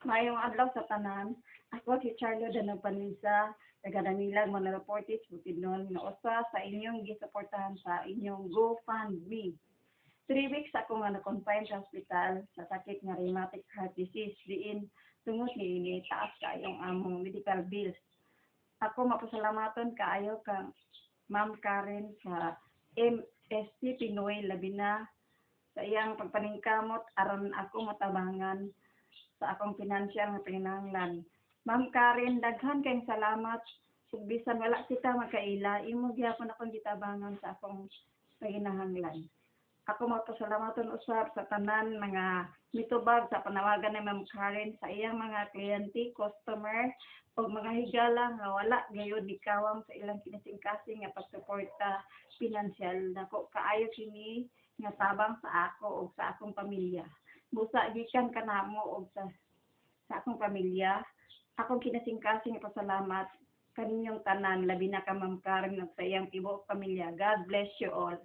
Mayong adlaw sa tanan. Ako si Charlo Danagpanisa, taga Damilag, Manila Portis, Bukidnon, na usa sa inyong gisuportahan sa inyong GoFundMe. 3 weeks ako nga na-confine sa hospital sa sakit nga rheumatic heart disease diin tungod ni taas kayong among medical bills. Ako mapasalamaton kaayo kang Ma'am Karen sa MSC Pinoy labi na sa iyang pagpaningkamot aron ako matabangan sa akong financial nga panginahanglan. Ma'am Karen, daghan kayong salamat. Ug bisan wala kita makaila, imo gyapon akong gitabangan sa akong panginahanglan. Ako magpasalamaton usab sa tanan mga mitubag sa panawagan ni Ma'am Karen sa iyang mga kliyente, customer, ug mga higala nga wala gayud gikawam sa ilang kinasing-kasing nga pagsuporta pinansyal. Dako kaayo kini nga tabang sa ako ug sa akong pamilya. Busa gikan kanamo og sa akong pamilya. Akong kinasing-kasing nga pasalamat kaninyong tanan labi na ka Ma'am Karen ug sa iyang tibuok pamilya. God bless you all.